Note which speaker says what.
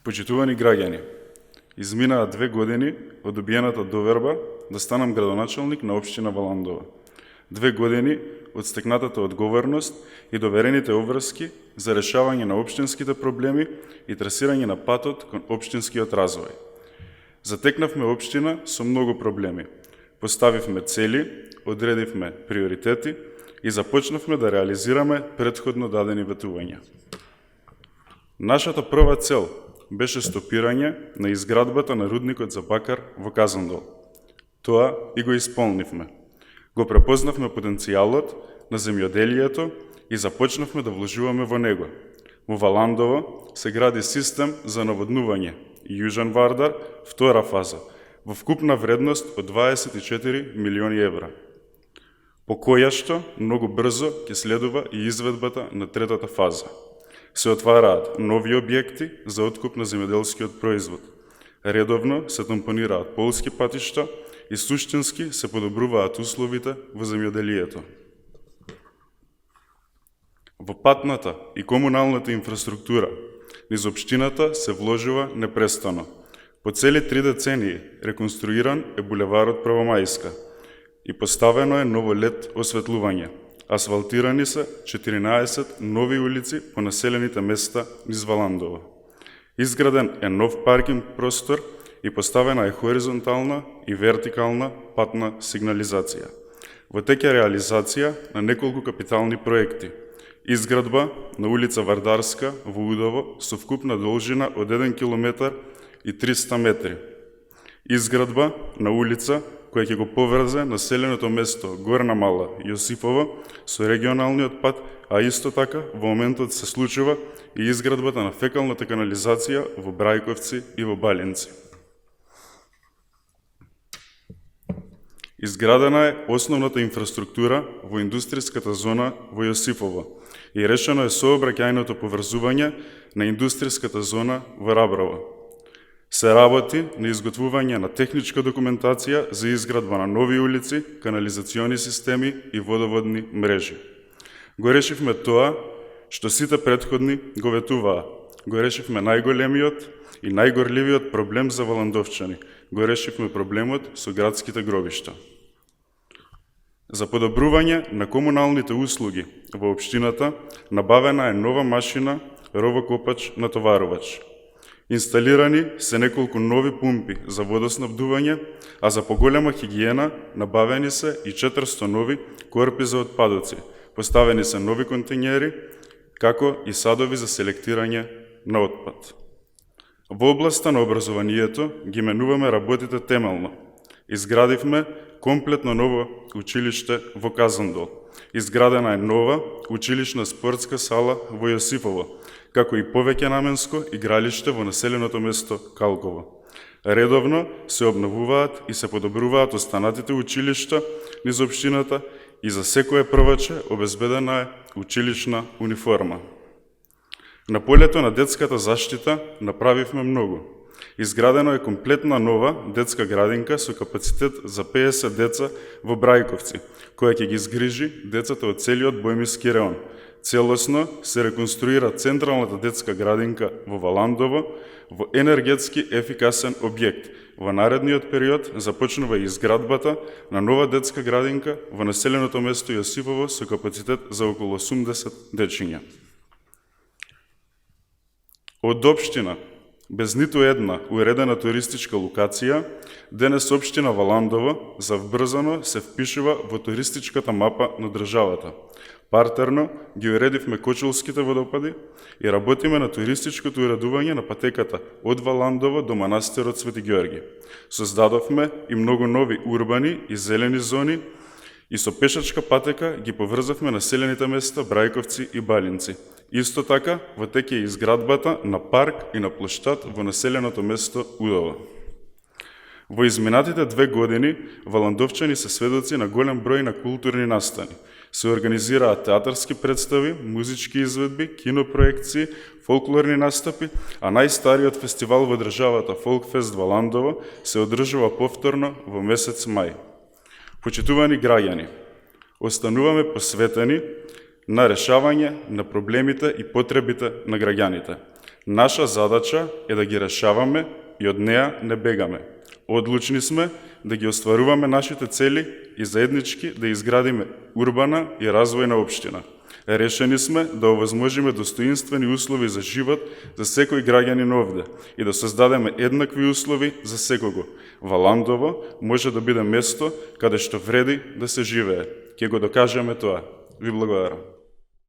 Speaker 1: Почитувани граѓани, изминаа 2 години од добиената доверба да станам градоначалник на општина Валандова. 2 години од стекнатата одговорност и доверените обврски за решавање на општинските проблеми и трасирање на патот кон општинскиот развој. Затекнавме општина со многу проблеми. Поставивме цели, одредивме приоритети и започнавме да реализираме претходно дадени ветувања. Нашата прва цел беше стопирање на изградбата на рудникот за бакар во Казандол. Тоа и го исполнивме. Го препознавме потенцијалот на земјоделието и започнавме да вложуваме во него. Во Валандово се гради систем за наводнување и Јужен Вардар, втора фаза, во вкупна вредност од 24 милиони евра, по којашто многу брзо ќе следува и изведбата на третата фаза. Се отвараат нови објекти за откуп на земјоделскиот производ. Редовно се тампонираат полски патишта и суштински се подобруваат условите во земјоделието. Во патната и комуналната инфраструктура низ општината се вложува непрестано. По цели 3 децении реконструиран е булеварот Правомајска и поставено е ново лед осветлување. Асфалтирани се 14 нови улици по населените места низ Валандово. Изграден е нов паркинг простор и поставена е хоризонтална и вертикална патна сигнализација. Во тек е реализација на неколку капитални проекти. Изградба на улица Вардарска во Удово со вкупна должина од 1 км и 300 метри. Изградба на улица која ќе го поврзе населеното место Горна Мала Јосифово со регионалниот пат, а исто така во моментот се случува и изградбата на фекалната канализација во Брајковци и во Балинци. Изградена е основната инфраструктура во индустријската зона во Јосифово и решено е сообраќајното поврзување на индустријската зона во Раброво. Се работи на изготвување на техничка документација за изградба на нови улици, канализациони системи и водоводни мрежи. Го решивме тоа што сите претходни го ветуваа. Го решивме најголемиот и најгорливиот проблем за валандовчани. Го решивме проблемот со градските гробишта. За подобрување на комуналните услуги во општината набавена е нова машина ровокопач натоварувач. Инсталирани се неколку нови пумпи за водоснабдување, а за поголема хигиена набавени се и 400 нови корпи за отпадоци. Поставени се нови контењери, како и садови за селектирање на отпад. Во областа на образованието ги менуваме работите темелно. Изградивме комплетно ново училиште во Казандол. Изградена е нова училишна спортска сала во Јосифово, како и повеќе наменско игралиште во населеното место Калково. Редовно се обновуваат и се подобруваат останатите училишта низ општината и за секое прваче обезбедена е училишна униформа. На полето на детската заштита направивме многу. Изградено е комплетна нова детска градинка со капацитет за 50 деца во Брајковци, која ќе ги згрижи децата од целиот Бојмиски реон. Целосно се реконструира централната детска градинка во Валандово во енергетски ефикасен објект. Во наредниот период започнува и изградбата на нова детска градинка во населеното место Јосифово со капацитет за околу 80 дечиња. Од општина без ниту една уредена туристичка локација, денес општина Валандово завбрзано се впишува во туристичката мапа на државата. Партерно ги уредивме Кочулските водопади и работиме на туристичкото уредување на патеката од Валандово до манастирот Свети Ѓорги. Создадовме и многу нови урбани и зелени зони и со пешачка патека ги поврзавме населените места Брајковци и Балинци. Исто така во тек е изградбата на парк и на плоштад во населеното место Удово. Во изминатите 2 години валандовчани се сведоци на голем број на културни настани. Се организираат театарски представи, музички изведби, кинопроекции, фолклорни настапи, а најстариот фестивал во државата Фолкфест Валандово се одржува повторно во месец мај. Почитувани граѓани, остануваме посветени на решавање на проблемите и потребите на граѓаните. Наша задача е да ги решаваме и од неа не бегаме. Одлучни сме да ги остваруваме нашите цели и заеднички да изградиме урбана и развојна општина. Решени сме да овозможиме достоинствени услови за живот за секој граѓанин овде и да создадеме еднакви услови за секого. Валандово може да биде место каде што вреди да се живее. Ќе го докажеме тоа. Ви благодарам.